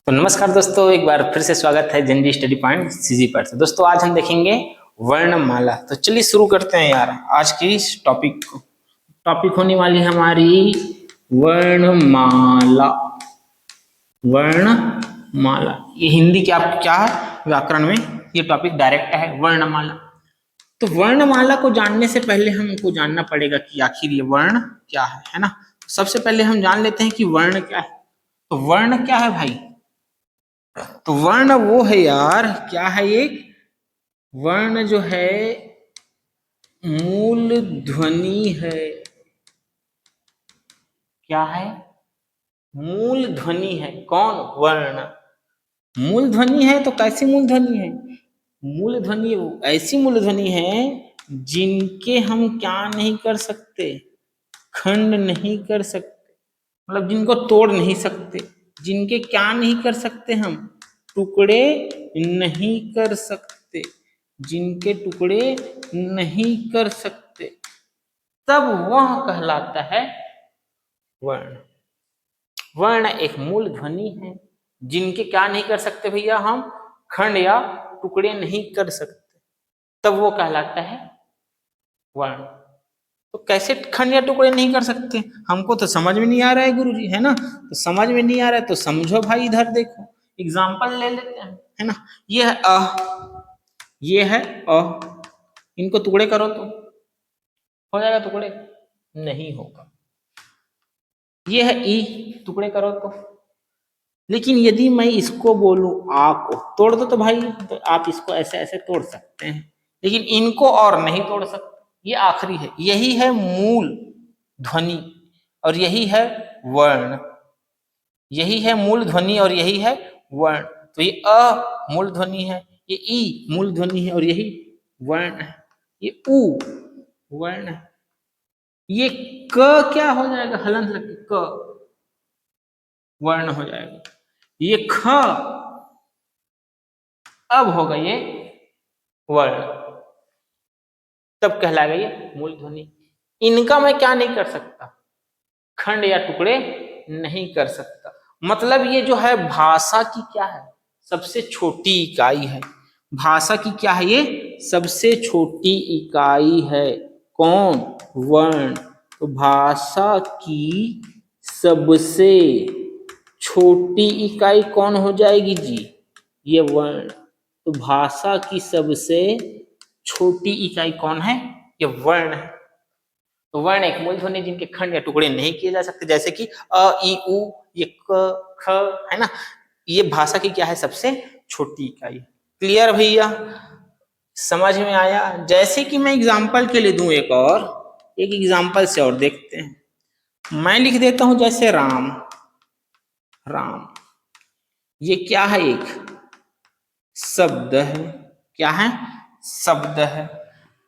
तो नमस्कार दोस्तों, एक बार फिर से स्वागत है जनजी स्टडी पॉइंट सीजी पर से। दोस्तों आज हम देखेंगे वर्णमाला। तो चलिए शुरू करते हैं यार आज की इस टॉपिक को। टॉपिक होने वाली हमारी वर्णमाला। वर्णमाला ये हिंदी क्या है व्याकरण में, ये टॉपिक डायरेक्ट है वर्णमाला। तो वर्णमाला को जानने से पहले हमको जानना पड़ेगा कि आखिर ये वर्ण क्या है ना। सबसे पहले हम जान लेते हैं कि वर्ण क्या है। तो वर्ण क्या है भाई? तो वर्ण वो है यार, क्या है एक वर्ण जो है मूल ध्वनि है। क्या है? मूल ध्वनि है। कौन? वर्ण मूल ध्वनि है। तो कैसी मूल ध्वनि है? मूल ध्वनि ऐसी मूल ध्वनि है जिनके हम क्या नहीं कर सकते, खंड नहीं कर सकते, मतलब जिनको तोड़ नहीं सकते, जिनके क्या नहीं कर सकते, हम टुकड़े नहीं कर सकते, जिनके टुकड़े नहीं कर सकते, तब वह कहलाता है वर्ण। वर्ण एक मूल ध्वनि है जिनके क्या नहीं कर सकते भैया, हम खंड या टुकड़े नहीं कर सकते, तब वो कहलाता है वर्ण। तो कैसे खंड या टुकड़े नहीं कर सकते? हमको तो समझ में नहीं आ रहा है गुरुजी, है ना। तो समझ में नहीं आ रहा है तो समझो भाई, इधर देखो, एग्जाम्पल ले लेते हैं, है ना। ये है अ, ये है अ, इनको टुकड़े करो तो हो जाएगा टुकड़े? नहीं होगा। ये है ई, टुकड़े करो तो। लेकिन यदि मैं इसको बोलूं आ को तोड़ दो तो भाई, तो आप इसको ऐसे ऐसे तोड़ सकते हैं, लेकिन इनको और नहीं तोड़ सकते। ये आखिरी है, यही है मूल ध्वनि और यही है वर्ण। यही है मूल ध्वनि और यही है वर्ण। तो ये अ मूल ध्वनि है, ये ई मूल ध्वनि है और यही वर्ण है। ये उ वर्ण है। ये क क्या हो जाएगा? हलंत लग के क वर्ण हो जाएगा। ये ख अब होगा ये वर्ण, तब कहलाएगा ये मूल ध्वनि। इनका मैं क्या नहीं कर सकता, खंड या टुकड़े नहीं कर सकता। मतलब ये जो है भाषा की क्या है, सबसे छोटी इकाई है। भाषा की क्या है? ये सबसे छोटी इकाई है। कौन? वर्ण। तो भाषा की सबसे छोटी इकाई कौन हो जाएगी जी? ये वर्ण। तो भाषा की सबसे छोटी इकाई कौन है? ये वर्ण है। तो वर्ण एक मूल ध्वनि जिनके खंड या टुकड़े नहीं किए जा सकते, जैसे कि अ ई उ, ये क ख, है ना। ये भाषा की क्या है? सबसे छोटी इकाई। क्लियर भैया? समझ में आया? जैसे कि मैं एग्जांपल के लिए दूं एक एग्जांपल से और देखते हैं। मैं लिख देता हूं जैसे राम। राम ये क्या है? एक शब्द है। क्या है? शब्द है।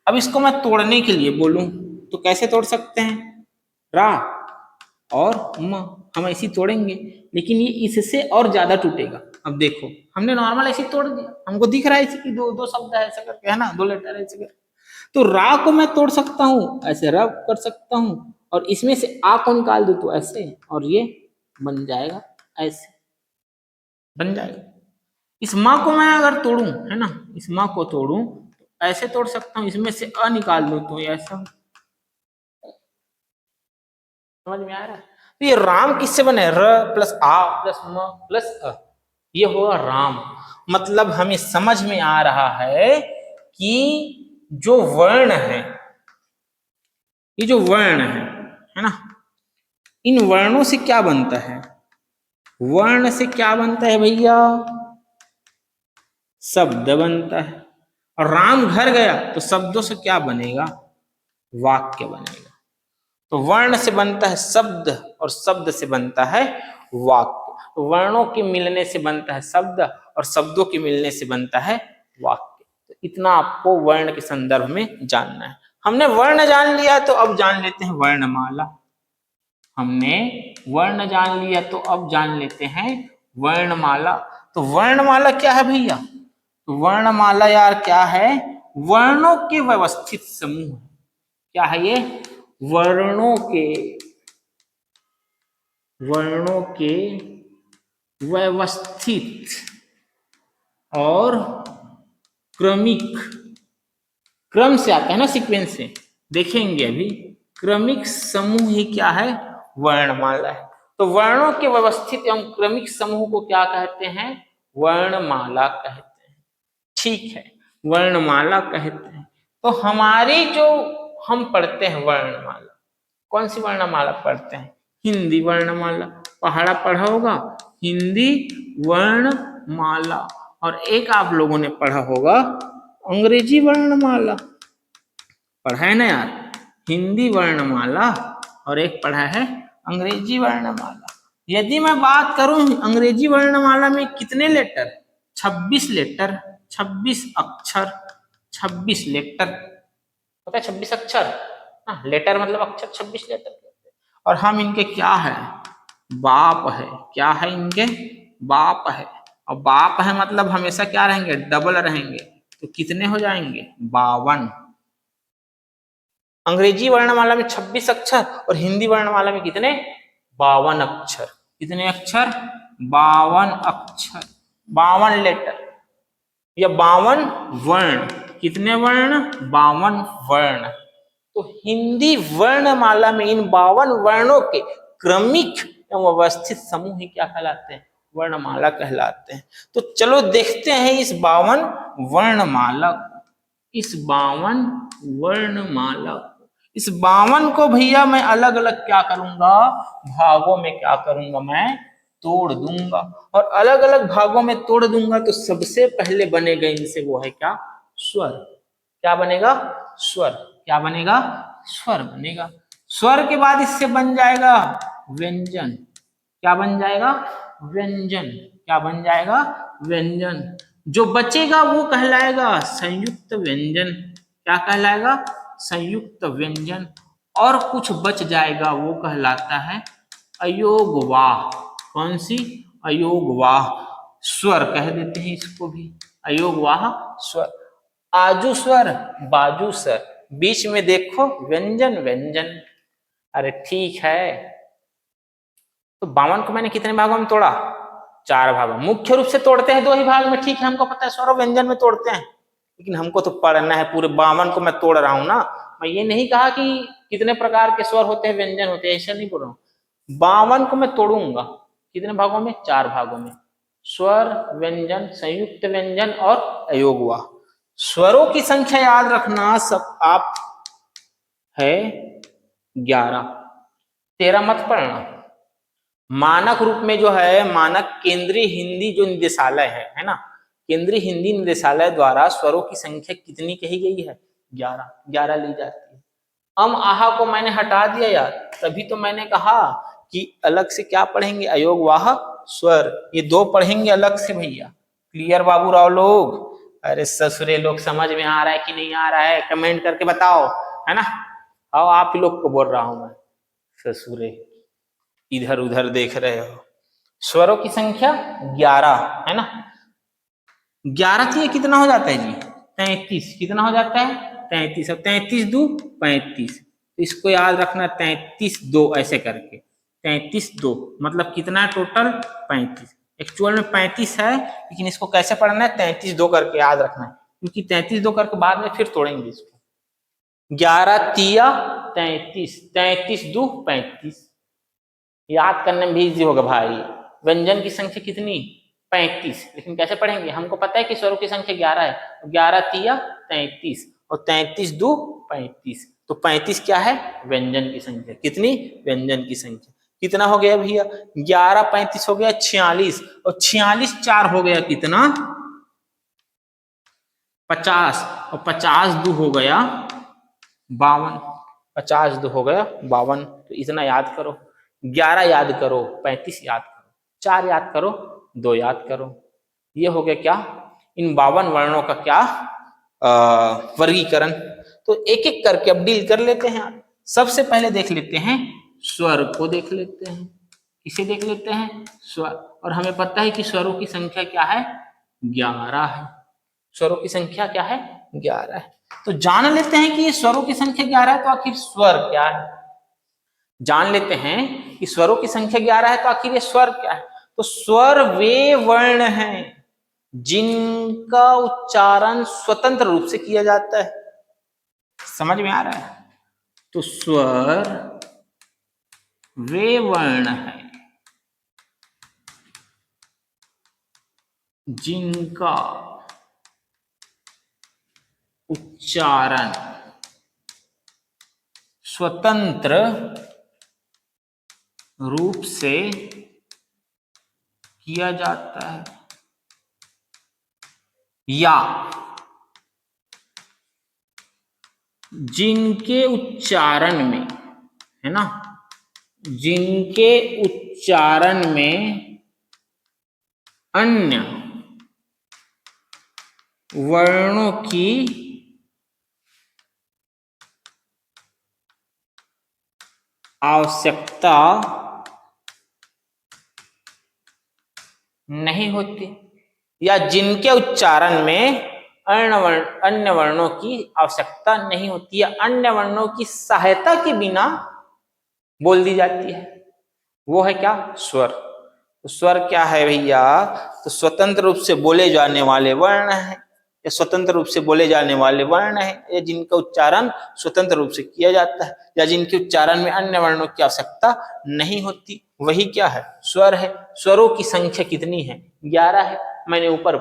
अब इसको मैं तोड़ने के लिए बोलूं तो कैसे तोड़ सकते हैं? रा और म हम ऐसे तोड़ेंगे, लेकिन ये इससे और ज्यादा टूटेगा। अब देखो, हमने नॉर्मल ऐसे तोड़ दिया, हमको दिख रहा है इसी की दो दो शब्द है ऐसा करके, है ना, दो लेटर ऐसे करके। तो रा को मैं तोड़ सकता हूँ, ऐसे रब कर सकता हूँ, और इसमें से आ को निकाल दो तो ऐसे, और ये बन जाएगा ऐसे, बन जाएगा। इस माँ को मैं अगर तोड़ूं, है ना, इस माँ को तोड़ूं तो ऐसे तोड़ सकता हूँ, इसमें से अ निकाल दूं तो ऐसा। समझ में आ रहा है? तो ये राम किससे बने? र प्लस आ प्लस म प्लस अ, ये होगा राम। मतलब हमें समझ में आ रहा है कि जो वर्ण है, ये जो वर्ण है ना, इन वर्णों से क्या बनता है? वर्ण से क्या बनता है भैया? शब्द बनता है। और राम घर गया तो शब्दों से क्या बनेगा? वाक्य बनेगा। तो वर्ण से बनता है शब्द और शब्द से बनता है वाक्य। तो वर्णों के मिलने से बनता है शब्द और शब्दों के मिलने से बनता है वाक्य। तो इतना आपको वर्ण के संदर्भ में जानना है। हमने वर्ण जान लिया तो अब जान लेते हैं वर्णमाला। हमने वर्ण जान लिया तो अब जान लेते हैं वर्णमाला। तो वर्णमाला क्या है भैया? तो वर्णमाला यार क्या है? वर्णों के व्यवस्थित समूह। क्या है ये? वर्णों के व्यवस्थित और क्रमिक, क्रम से आता है ना, सीक्वेंस से, देखेंगे अभी। क्रमिक समूह ही क्या है? वर्णमाला है। तो वर्णों के व्यवस्थित एवं क्रमिक समूह को क्या कहते हैं? वर्णमाला कहते हैं। ठीक है, वर्णमाला कहते हैं। तो हमारी जो हम पढ़ते हैं वर्णमाला, कौन सी वर्णमाला पढ़ते हैं? हिंदी वर्णमाला। पहाड़ा पढ़ा होगा हिंदी वर्णमाला, और एक आप लोगों ने पढ़ा होगा अंग्रेजी वर्णमाला। पढ़ा है ना यार? हिंदी वर्णमाला और एक पढ़ा है अंग्रेजी वर्णमाला। यदि मैं बात करूं अंग्रेजी वर्णमाला में कितने लेटर? 26 लेटर, 26 अक्षर, 26 लेटर होता है। 26 अक्षर, लेटर मतलब अक्षर, 26 लेटर। और हम इनके क्या है? बाप है। क्या है इनके? बाप है। और बाप है मतलब हमेशा क्या रहेंगे? डबल रहेंगे। तो कितने हो जाएंगे? 52। अंग्रेजी वर्णमाला में 26 अक्षर और हिंदी वर्णमाला में कितने? 52 अक्षर। कितने अक्षर? 52 अक्षर, 52 लेटर या 52 वर्ण। कितने वर्ण? 52 वर्ण। तो हिंदी वर्णमाला में इन 52 वर्णों के क्रमिक एवं व्यवस्थित समूह ही क्या कहलाते हैं? वर्णमाला कहलाते हैं। तो चलो देखते हैं इस 52 वर्णमाला को, इस 52 वर्णमाला को। इस 52 को भैया मैं अलग अलग क्या करूंगा? भागों में क्या करूंगा? मैं तोड़ दूंगा। और अलग अलग भागों में तोड़ दूंगा तो सबसे पहले बनेगा इनसे वो है क्या? स्वर। क्या बनेगा? स्वर। क्या बनेगा? स्वर बनेगा। स्वर के बाद इससे बन जाएगा व्यंजन। क्या बन जाएगा? व्यंजन। क्या बन जाएगा? व्यंजन। जो बचेगा वो कहलाएगा संयुक्त व्यंजन। क्या कहलाएगा? संयुक्त व्यंजन। और कुछ बच जाएगा वो कहलाता है अयोगवाह। कौन सी? अयोगवाह स्वर कह देते हैं इसको भी, अयोगवाह स्वर। आजू स्वर, बाजू स्वर, बीच में देखो व्यंजन व्यंजन। अरे ठीक है। तो 52 को मैंने कितने भागों में तोड़ा? 4 भागों। मुख्य रूप से तोड़ते हैं 2 ही भाग में, ठीक है, हमको पता है स्वर और व्यंजन में तोड़ते हैं, लेकिन हमको तो पढ़ना है। पूरे 52 को मैं तोड़ रहा हूं ना। मैं ये नहीं कहा कि कितने प्रकार के स्वर होते हैं, व्यंजन होते हैं, ऐसा नहीं बोल रहा हूं। 52 को मैं तोड़ूंगा कितने भागों में? 4 भागों में। स्वर, व्यंजन, संयुक्त व्यंजन और अयोगवाह। स्वरों की संख्या याद रखना सब आप है 11। 13 मत पढ़ना। मानक रूप में जो है, मानक केंद्रीय हिंदी जो निदेशालय है ना, केंद्रीय हिंदी निदेशालय द्वारा स्वरों की संख्या कितनी कही गई है? 11। 11 ली जाती है। अम आहा को मैंने हटा दिया यार, तभी तो मैंने कहा कि अलग से क्या पढ़ेंगे? अयोगवाह स्वर। ये 2 पढ़ेंगे अलग से भैया। क्लियर बाबू राव लोग? अरे ससुरे लोग समझ में आ रहा है कि नहीं आ रहा है? कमेंट करके बताओ, है ना। आओ आप ही लोग को बोल रहा हूं मैं, ससुरे इधर उधर देख रहे हो। स्वरों की संख्या 11 है ना। 11 से कितना हो जाता है जी? 33। कितना हो जाता है? 33। और 33 2 35। इसको याद रखना, 33 2 ऐसे करके 33 2 मतलब कितना टोटल? 35। एक्चुअल में 35 है, लेकिन इसको कैसे पढ़ना है? 33 2 करके याद रखना है, क्योंकि 33 2 करके बाद में फिर तोड़ेंगे इसको। 11 तिया 33, 33 2 35। याद करने में भी इजी होगा भाई। व्यंजन की संख्या कितनी? 35। लेकिन कैसे पढ़ेंगे? हमको पता है कि स्वरों की संख्या 11 है। 11 तिया 33 और 33 2 35। तो 35 क्या है? व्यंजन की संख्या। कितनी? व्यंजन की संख्या। कितना हो गया भैया? 11 35 हो गया 46, और 46 4 हो गया कितना? 50, और 50 2 हो गया 52। 50 2 हो गया 52। तो इतना याद करो। 11 याद करो, 35 याद करो, 4 याद करो, 2 याद करो। ये हो गया क्या? इन 52 वर्णों का क्या वर्गीकरण। तो एक एक करके अब डील कर लेते हैं। सबसे पहले देख लेते हैं स्वर को, देख लेते हैं। किसे देख लेते हैं? स्वर। और हमें पता है कि स्वरों की संख्या क्या है? 11 है। स्वरों की संख्या क्या है? 11 है। तो जान लेते हैं कि ये स्वरों की संख्या 11 है, तो आखिर स्वर क्या है? जान लेते हैं कि स्वरों की संख्या 11 है, तो आखिर ये स्वर क्या है? तो स्वर वे वर्ण हैं जिनका उच्चारण स्वतंत्र रूप से किया जाता है। समझ में आ रहा है? तो स्वर वे वर्ण हैं जिनका उच्चारण स्वतंत्र रूप से किया जाता है, या जिनके उच्चारण में, है ना, जिनके उच्चारण में अन्य वर्णों की आवश्यकता नहीं होती, या जिनके उच्चारण में अन्य वर्णों की आवश्यकता नहीं होती, या अन्य वर्णों की सहायता के बिना बोल दी जाती है, वो है क्या? स्वर। तो स्वर क्या है भैया? तो स्वतंत्र रूप से बोले जाने वाले वर्ण है, या स्वतंत्र रूप से बोले जाने वाले वर्ण है, या जिनका उच्चारण स्वतंत्र रूप से किया जाता है, या जिनके उच्चारण में अन्य वर्णों की आवश्यकता नहीं होती, वही क्या है? स्वर है। स्वरों की संख्या कितनी है? 11 है। मैंने ऊपर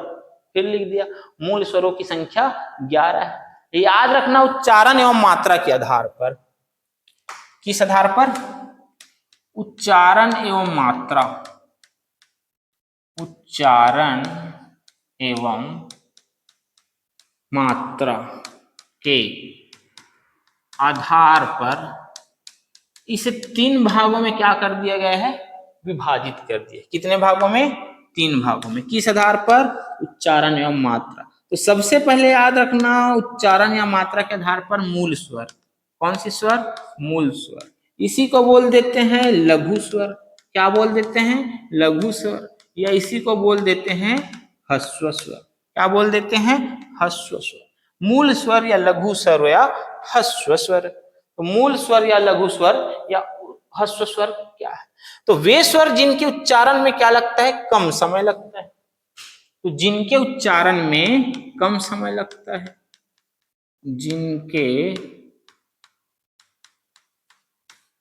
फिर लिख दिया, मूल स्वरों की संख्या 11 है। याद रखना, उच्चारण एवं मात्रा के आधार पर। किस आधार पर? उच्चारण एवं मात्रा। उच्चारण एवं मात्रा के आधार पर इसे 3 भागों में क्या कर दिया गया है? विभाजित कर दिया। कितने भागों में? 3 भागों में। किस आधार पर? उच्चारण एवं मात्रा। तो सबसे पहले याद रखना, उच्चारण या मात्रा के आधार पर मूल स्वर। कौन सी स्वर? मूल स्वर। इसी को बोल देते हैं लघु स्वर। क्या बोल देते हैं? लघु स्वर। या इसी को बोल देते हैं ह्रस्व स्वर। क्या बोल देते हैं? ह्रस्व स्वर। मूल स्वर या लघु स्वर या ह्रस्व स्वर। तो मूल स्वर या लघु स्वर या ह्रस्व स्वर क्या है? तो वे स्वर जिनके उच्चारण में क्या लगता है? कम समय लगता है। तो जिनके उच्चारण में कम समय लगता है, जिनके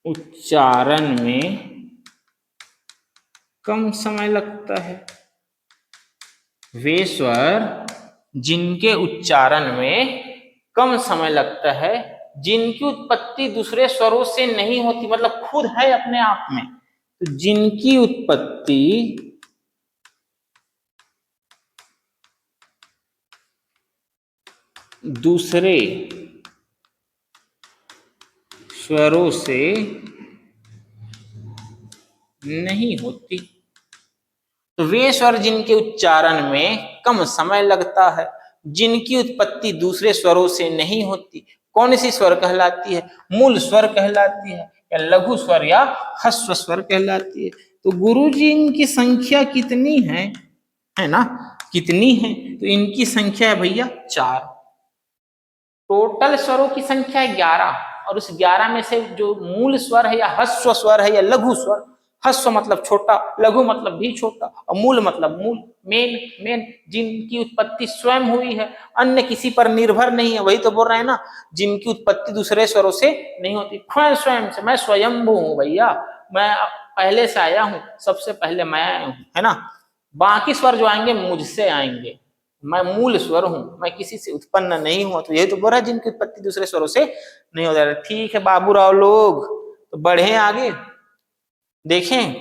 उच्चारण में कम समय लगता है, वे स्वर जिनके उच्चारण में कम समय लगता है, जिनकी उत्पत्ति दूसरे स्वरों से नहीं होती, मतलब खुद है अपने आप में, तो जिनकी उत्पत्ति दूसरे स्वरों से नहीं होती। तो वे स्वर जिनके उच्चारण में कम समय लगता है, जिनकी उत्पत्ति दूसरे स्वरों से नहीं होती, कौन सी स्वर कहलाती है? मूल स्वर कहलाती है, या लघु स्वर या ह्रस्व स्वर कहलाती है। तो गुरुजी इनकी संख्या कितनी है ना, कितनी है? तो इनकी संख्या है भैया 4। टोटल स्वरों की संख्या है 11, और उस 11 में से जो मूल स्वर है या ह्रस्व स्वर है या लघु स्वर, ह्रस्व मतलब छोटा, लघु मतलब भी छोटा, और मूल मतलब मूल, मेन जिनकी उत्पत्ति स्वयं हुई है, अन्य किसी पर निर्भर नहीं है। वही तो बोल रहे हैं ना, जिनकी उत्पत्ति दूसरे स्वरों से नहीं होती, स्वयं से। मैं स्वयंभू हूं भैया, मैं पहले से आया हूं, सबसे पहले मैं आया हूं, है ना। बाकी स्वर जो आएंगे मुझसे आएंगे, मैं मूल स्वर हूं, मैं किसी से उत्पन्न नहीं हुआ। तो यही तो बोल रहा है जिनकी उत्पत्ति दूसरे स्वरों से नहीं हो जाती। ठीक है बाबूराव लोग, तो बढ़े आगे देखें।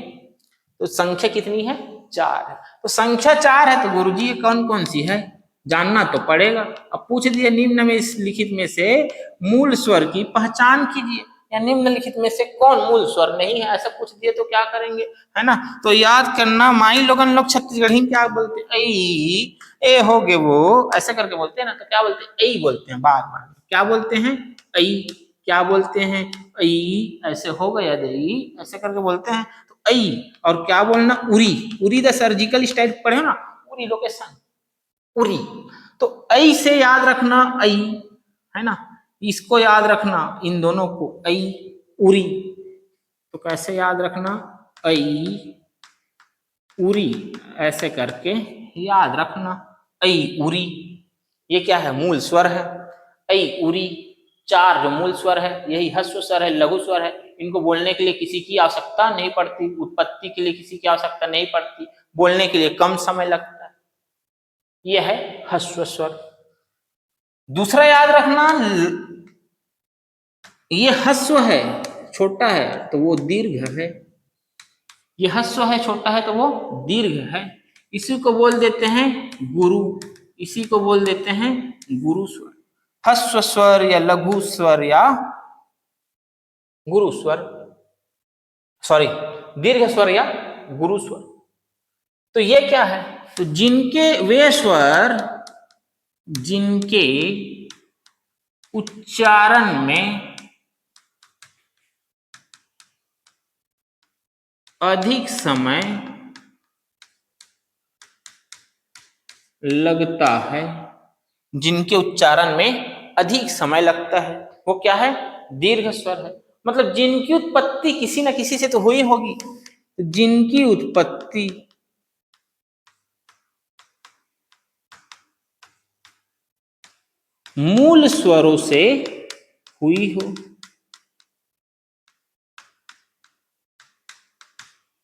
तो संख्या कितनी है? 4 है। तो संख्या 4 है, तो गुरुजी ये कौन कौन सी है जानना तो पड़ेगा। अब पूछ दिए निम्न में लिखित में से मूल स्वर की पहचान कीजिए, या निम्नलिखित में से कौन मूल स्वर नहीं है, ऐसा पूछ दिए तो क्या करेंगे, है ना। तो याद करना, माई लोगन लोग छत्तीसगढ़ी क्या बोलते? ऐ ए हो गए वो, ऐसे करके बोलते हैं ना, तो क्या बोलते हैं? ऐ बोलते हैं बार बार। क्या बोलते हैं? ऐ। क्या बोलते हैं? ऐ। ऐसे हो गया दई, ऐसे करके बोलते हैं, तो ऐ। और क्या बोलना? Uri. Uri the surgical strike पढ़े ना, उरी लोकेशन, उरी। तो ऐ से याद रखना, ऐ, है ना। इसको याद रखना, इन दोनों को, ऐ, उरी। तो कैसे याद रखना? ऐ, उरी, ऐसे करके याद रखना। ऐ उरी, ये क्या है? मूल स्वर है। ऐ उरी, 4 जो मूल स्वर है, यही ह्रस्व स्वर है, लघु स्वर है। इनको बोलने के लिए किसी की आवश्यकता नहीं पड़ती, उत्पत्ति के लिए किसी की आवश्यकता नहीं पड़ती, बोलने के लिए कम समय लगता है। यह है ह्रस्व स्वर। दूसरा याद रखना, ये ह्रस्व है, छोटा है, तो वो दीर्घ है। ये ह्रस्व है, छोटा है, तो वो दीर्घ है। इसी को बोल देते हैं गुरु, इसी को बोल देते हैं गुरु स्वर। ह्रस्व स्वर या लघु स्वर या गुरु स्वर, सॉरी, दीर्घ स्वर या गुरु स्वर। तो ये क्या है? तो जिनके वे स्वर जिनके उच्चारण में अधिक समय लगता है, जिनके उच्चारण में अधिक समय लगता है, वो क्या है? दीर्घ स्वर है। मतलब जिनकी उत्पत्ति किसी न किसी से तो हुई होगी, जिनकी उत्पत्ति मूल स्वरों से हुई हो,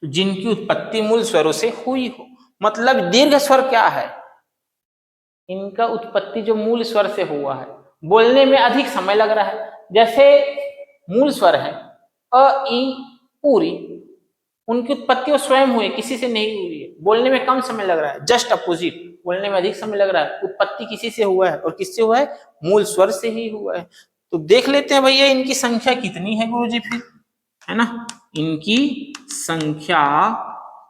जिनकी उत्पत्ति मूल स्वरों से हुई हो। मतलब दीर्घ स्वर क्या है? इनका उत्पत्ति जो मूल स्वर से हुआ है, बोलने में अधिक समय लग रहा है। जैसे मूल स्वर है अ, ई, उरी, उनकी उत्पत्ति वो स्वयं हुई, किसी से नहीं हुई है, बोलने में कम समय लग रहा है। जस्ट अपोजिट, बोलने में अधिक समय लग रहा है, उत्पत्ति किसी से हुआ है, और किससे हुआ है? मूल स्वर से ही हुआ है। तो देख लेते हैं भैया इनकी संख्या कितनी है गुरुजी, फिर, है ना, इनकी संख्या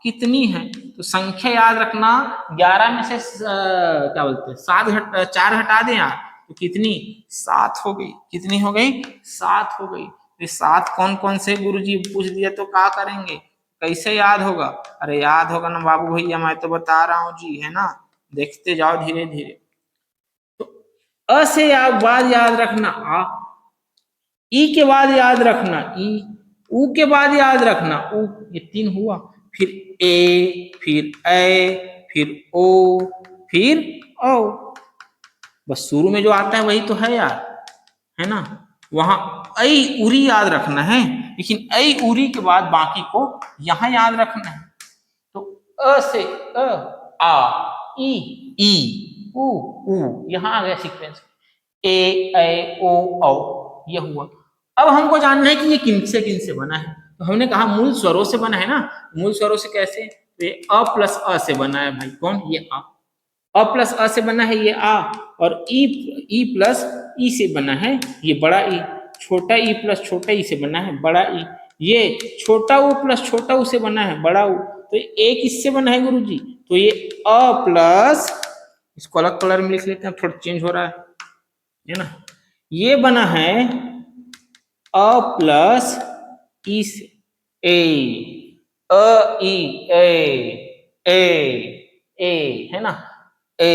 कितनी है? तो संख्या याद रखना, 11 में से क्या बोलते हैं, 4 हटा दें यार, तो कितनी? 7 हो गई। कितनी हो गई? 7 हो गई। ये 7 कौन कौन से गुरुजी पूछ दिया तो क्या करेंगे? कैसे याद होगा? अरे याद होगा ना बाबू भैया, मैं तो बता रहा हूं जी, है ना, देखते जाओ धीरे धीरे। तो अ से बाद याद रखना आ, ई के बाद याद रखना ई, ऊ के बाद याद रखना ऊ, ये 3 हुआ। फिर ए, फिर ए, फिर ओ, फिर ओ। बस शुरू में जो आता है वही तो है यार, है ना। वहां ऐ उरी याद रखना है, लेकिन ऐ उरी के बाद बाकी को यहां याद रखना है। तो अ से अ, आ, ई, उ, यहां आ गया सीक्वेंस। ए, ऐ, ओ, औ, ये हुआ। अब हमको जानना है कि ये किन से बना है। तो हमने कहा मूल स्वरों से बना है ना। मूल स्वरों से कैसे? तो ये अ प्लस अ से बना है भाई। कौन? ये अ प्लस अ से बना है ये आ, और ई प्लस ई से बना है ये बड़ा ई। छोटा ई प्लस छोटा ई से बना है बड़ा ई। ये छोटा ऊ प्लस छोटा ऊ से बना है बड़ा ऊ। तो एक इससे बना है गुरुजी, तो ये अ प्लस, इसको अलग कलर में लिख लेते हैं, थोड़ा चेंज हो रहा है ना। ये बना है अ प्लस ई से, ए, अ ई, ए, है ना, ए,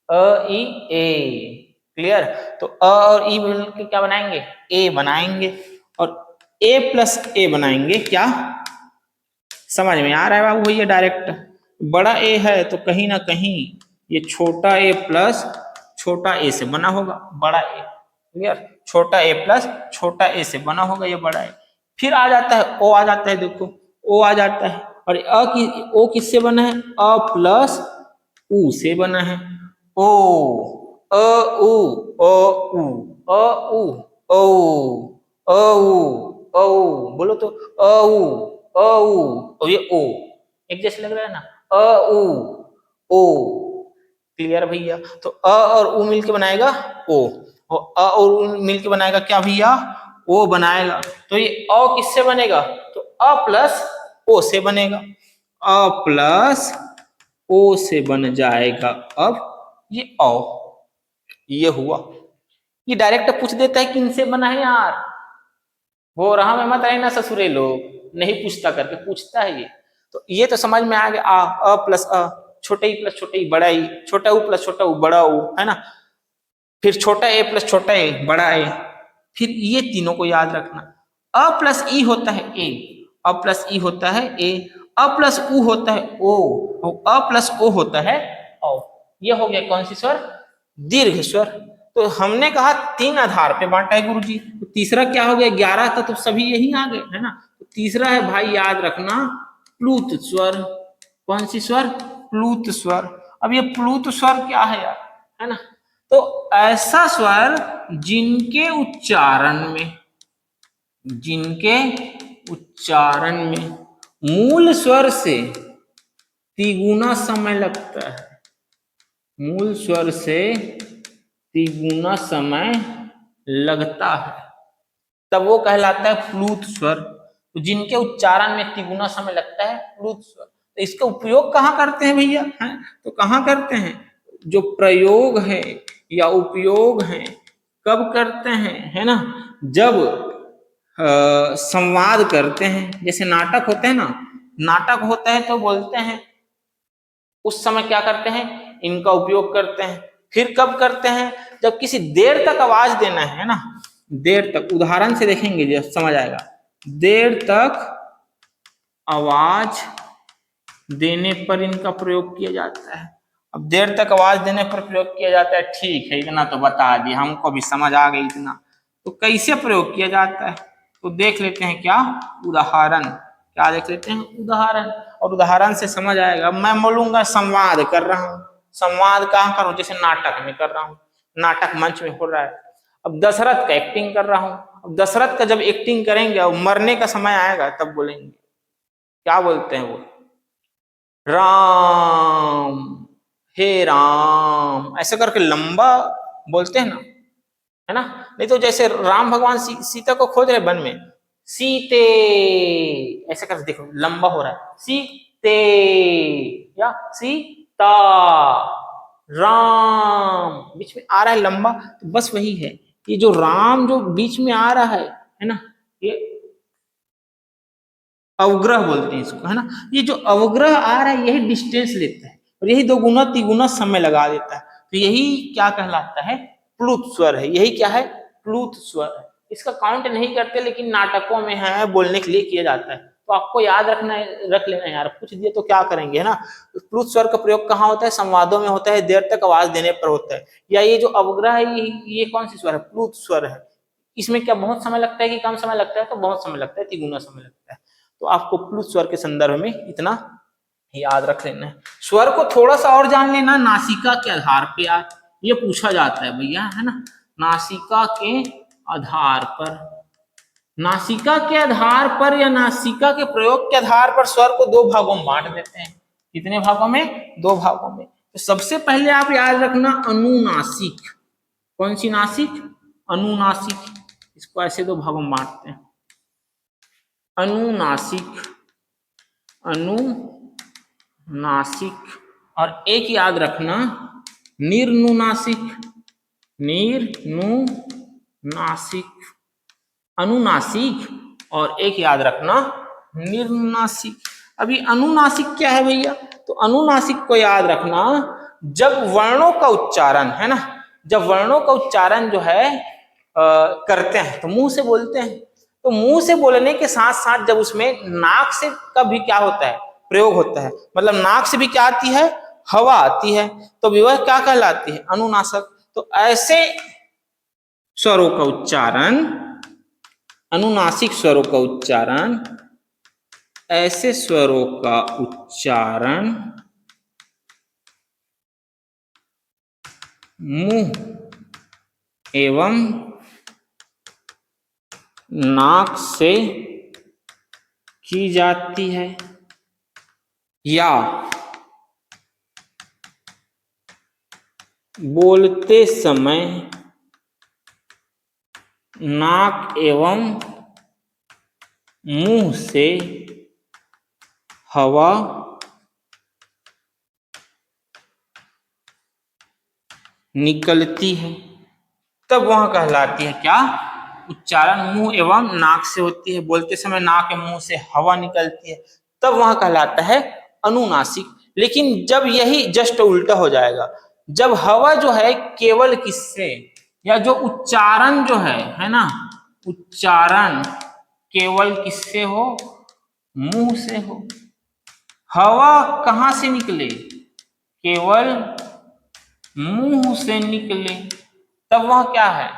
अ ई, ए। क्लियर? तो अ और ई मिलकर क्या बनाएंगे? ए बनाएंगे। और ए प्लस ए बनाएंगे क्या? समझ में आ रहा है बाबू भैया? डायरेक्ट बड़ा ए है तो कहीं ना कहीं ये छोटा ए प्लस छोटा ए से बना होगा बड़ा ए। क्लियर? छोटा ए प्लस छोटा ए से बना होगा ये बड़ा ए। फिर आ जाता है ओ, आ जाता है, देखो ओ आ जाता है। और ओ किससे बना है? अ प्लस उ से बना है। ओ, अ उ, अ उ, अ उ, ओ, बोलो तो अ उ, और ये ओ एक जैसे लग रहा है ना, अ उ, ओ। क्लियर भैया? तो अ और उ मिलके बनाएगा ओ, और अ और उ मिलके बनाएगा क्या भैया? ओ बनाएगा। तो ये अ किससे बनेगा? तो अ प्लस ओ से बनेगा। अ प्लस ओ से बन जाएगा अब ये औ। ये हुआ। ये डायरेक्ट पूछ देता है किन से बना है यार। वो रहा में मत रहना ससुरे लोग, नहीं पूछता करके पूछता है ये। तो ये तो समझ में आ गया, अ प्लस अ, छोटे ई प्लस छोटे ई बड़ा ई, छोटा ऊ प्लस छोटा ऊ बड़ा ऊ, है ना। फिर छोटा ए प्लस छोटा ए बड़ा ए। फिर ये तीनों को याद रखना। अ प्लस ई होता है ए, अ प्लस ई होता है ए, अ प्लस उ होता है ओ, और अ प्लस ओ होता है औ। ये हो गया कौन सी स्वर? दीर्घ स्वर। तो हमने कहा 3 आधार पे बांटा है गुरुजी, तो तीसरा क्या हो गया? 11 था तो सभी यही आ गए, है ना। तो तीसरा है भाई, याद रखना, प्लूत स्वर। कौन सी स्वर? प्लूत स्वर। अब ये प्लूत स्वर क्या है यार, है ना। तो ऐसा स्वर जिनके उच्चारण में मूल स्वर से तिगुना समय लगता है, मूल स्वर से तिगुना समय लगता है, तब वो कहलाता है प्लूत स्वर। तो जिनके उच्चारण में तिगुना समय लगता है, प्लूत स्वर। तो इसका उपयोग कहाँ करते हैं भैया? हैं तो कहाँ करते हैं? जो प्रयोग है या उपयोग है, कब करते हैं, है ना, जब संवाद करते हैं। जैसे नाटक होते हैं ना, नाटक होता है तो बोलते हैं, उस समय क्या करते हैं? इनका उपयोग करते हैं। फिर कब करते हैं? जब किसी देर तक आवाज देना है ना, देर तक, उदाहरण से देखेंगे जब समझ आएगा। देर तक आवाज देने पर इनका प्रयोग किया जाता है। अब देर तक आवाज देने पर प्रयोग किया जाता है, ठीक है, इतना तो बता दिया, हमको भी समझ आ गई इतना। तो कैसे प्रयोग किया जाता है तो देख लेते हैं, क्या? उदाहरण। क्या देख लेते हैं? उदाहरण। और उदाहरण से समझ आएगा। मैं बोलूंगा संवाद कर रहा हूँ, संवाद कहाँ करूँ? जैसे नाटक में कर रहा हूँ, नाटक मंच में हो रहा है। अब दशरथ का एक्टिंग कर रहा हूँ, अब दशरथ का जब एक्टिंग करेंगे और मरने का समय आएगा तब बोलेंगे, क्या बोलते हैं वो? राम, हे राम, ऐसे करके लंबा बोलते हैं ना, है ना। नहीं तो जैसे राम भगवान सीता को खोज रहे वन में, सीते, ऐसे करके देखो लंबा हो रहा है, सीते या सीता, राम बीच में आ रहा है लंबा, तो बस वही है। ये जो राम जो बीच में आ रहा है ना, ये अवग्रह बोलते हैं इसको, है ना। ये जो अवग्रह आ रहा है यही डिस्टेंस लेता है और यही दोगुना तिगुना समय लगा देता है। तो यही क्या कहलाता है? प्लुत स्वर है। यही क्या है? प्लुत स्वर है। इसका काउंट नहीं करते, लेकिन नाटकों में है, बोलने के लिए किया जाता है। तो आपको याद रखना है, रख लेना यार, पूछ दिए तो क्या करेंगे, है ना। प्लुत स्वर का प्रयोग कहाँ होता है? संवादों में होता है, देर तक आवाज देने पर होता है। या ये जो अवग्रह है, ये कौन सी स्वर है? प्लुत स्वर है। इसमें क्या बहुत समय लगता है कि कम समय लगता है? तो बहुत समय लगता है, तिगुना समय लगता है। तो आपको प्लुत स्वर के संदर्भ में इतना याद रख लेना है। स्वर को थोड़ा सा और जान लेना, नासिका के आधार पे यार ये पूछा जाता है भैया, है ना। नासिका के आधार पर, नासिका के आधार पर या नासिका के प्रयोग के आधार पर स्वर को 2 भागों में बांट देते हैं। कितने भागों में? 2 भागों में। तो सबसे पहले आप याद रखना अनुनासिक। कौन सी नासिक? अनुनासिक। इसको ऐसे 2 भागों में बांटते हैं, अनुनासिक, अनुनासिक, और एक याद रखना निर्नुनासिक, निर्नुनासिक, अनुनासिक, और एक याद रखना निर्नुनासिक। अभी अनुनासिक क्या है भैया? तो अनुनासिक को याद रखना जब वर्णों का उच्चारण, है ना, जब वर्णों का उच्चारण जो है करते हैं तो मुंह से बोलते हैं। तो मुंह से बोलने के साथ साथ जब उसमें नाक से का भी क्या होता है? प्रयोग होता है। मतलब नाक से भी क्या आती है? हवा आती है। तो वह क्या कहलाती है? अनुनासिक। तो ऐसे स्वरों का उच्चारण, अनुनासिक स्वरों का उच्चारण, ऐसे स्वरों का उच्चारण मुंह एवं नाक से की जाती है, या बोलते समय नाक एवं मुंह से हवा निकलती है, तब वह कहलाती है क्या? उच्चारण मुंह एवं नाक से होती है, बोलते समय नाक एवं मुंह से हवा निकलती है, तब वह कहलाता है अनुनासिक। लेकिन जब यही जस्ट उल्टा हो जाएगा, जब हवा जो है केवल किससे, या जो उच्चारण जो है ना, उच्चारण केवल किससे हो? मुंह से हो। हवा कहां से निकले, केवल मुंह से निकले, तब वह क्या है,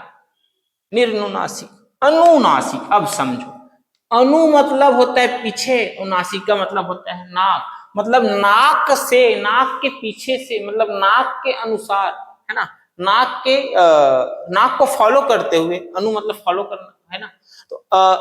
निर्नुनासिक। अनुनासिक, अब समझो, अनु मतलब होता है पीछे और नासिक का मतलब होता है नाक, मतलब नाक से, नाक के पीछे से, मतलब नाक के अनुसार, है ना, नाक के नाक को फॉलो करते हुए, अनु मतलब फॉलो करना, है ना। तो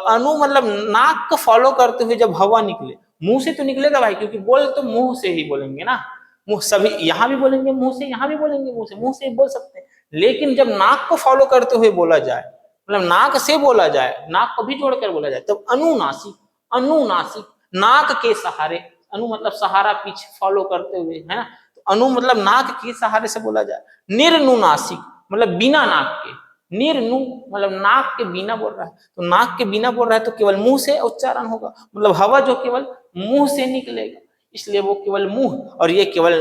अनु मतलब नाक को फॉलो करते हुए जब हवा निकले, मुंह से तो निकलेगा भाई, क्योंकि बोल तो मुंह से ही बोलेंगे ना, मुंह सभी यहाँ भी बोलेंगे मुंह से, यहाँ भी बोलेंगे मुंह से ही बोल सकते हैं। लेकिन जब नाक को फॉलो करते हुए बोला जाए, मतलब नाक से बोला जाए, नाक को भी जोड़कर बोला जाए, तब अनुनासिक, अनुनासिक, नाक के सहारे, अनु मतलब सहारा, पीछे फॉलो करते हुए, है ना। तो अनु मतलब नाक के सहारे से बोला जाए। निर्नुनासिक मतलब बिना नाक के, निर्नु मतलब नाक के बिना बोल रहा है, तो नाक के बिना बोल रहा है तो केवल मुंह से उच्चारण होगा, मतलब हवा जो केवल मुंह से निकलेगा, इसलिए वो केवल मुंह, और ये केवल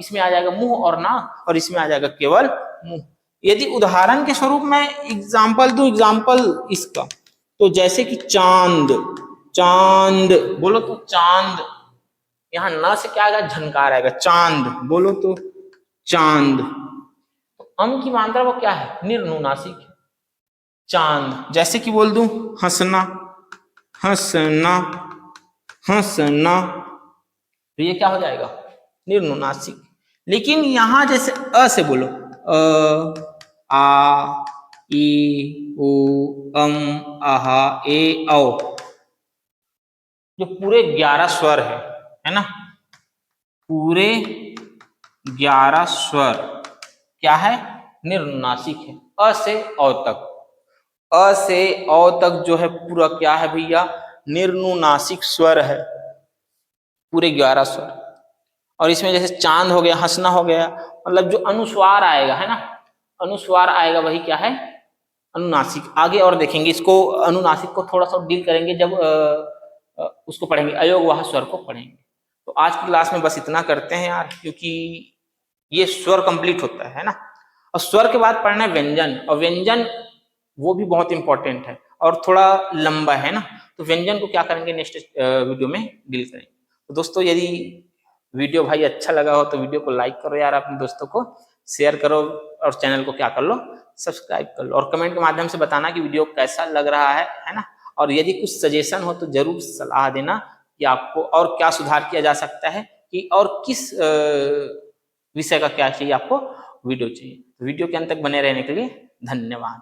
इसमें आ जाएगा मुंह और नाक, और इसमें आ जाएगा केवल मुंह। यदि उदाहरण के स्वरूप में एग्जाम्पल दूं, एग्जाम्पल इसका, तो जैसे कि चांद, चांद बोलो तो चांद, यहां न से क्या आएगा, झनकार आएगा, चांद बोलो तो चांद। तो अम की मात्रा वो क्या है, निर्नुनासिक, चांद। जैसे कि बोल दूं हंसना, हंसना, हंसना, तो ये क्या हो जाएगा, निर्नुनासिक। लेकिन यहां जैसे अ से बोलो, आ, ई, उ, आहा, ए, औ, जो पूरे 11 स्वर है ना, पूरे 11 स्वर क्या है, निर्नुनासिक है। अ से औ तक, अ से औ तक जो है पूरा क्या है भैया, निर्नुनासिक स्वर है, पूरे 11 स्वर। और इसमें जैसे चांद हो गया, हंसना हो गया, मतलब जो अनुस्वार आएगा, है ना, अनुस्वार आएगा वही क्या है, अनुनासिक। आगे और देखेंगे इसको, अनुनासिक को थोड़ा सा डील करेंगे जब उसको पढ़ेंगे, अयोगवाह स्वर को पढ़ेंगे। तो आज की क्लास में बस इतना करते हैं यार, क्योंकि ये स्वर कंप्लीट होता है ना, और स्वर के बाद पढ़ना है व्यंजन, और व्यंजन वो भी बहुत इंपॉर्टेंट है और थोड़ा लंबा है ना, तो व्यंजन को क्या करेंगे नेक्स्ट वीडियो में डील करेंगे। तो दोस्तों यदि वीडियो भाई अच्छा लगा हो तो वीडियो को लाइक करो यार, अपने दोस्तों को शेयर करो, और चैनल को क्या कर लो, सब्सक्राइब कर लो, और कमेंट के माध्यम से बताना कि वीडियो कैसा लग रहा है ना। और यदि कुछ सजेशन हो तो जरूर सलाह देना कि आपको और क्या सुधार किया जा सकता है, कि और किस विषय का क्या चाहिए आपको वीडियो चाहिए। वीडियो के अंत तक बने रहने के लिए धन्यवाद।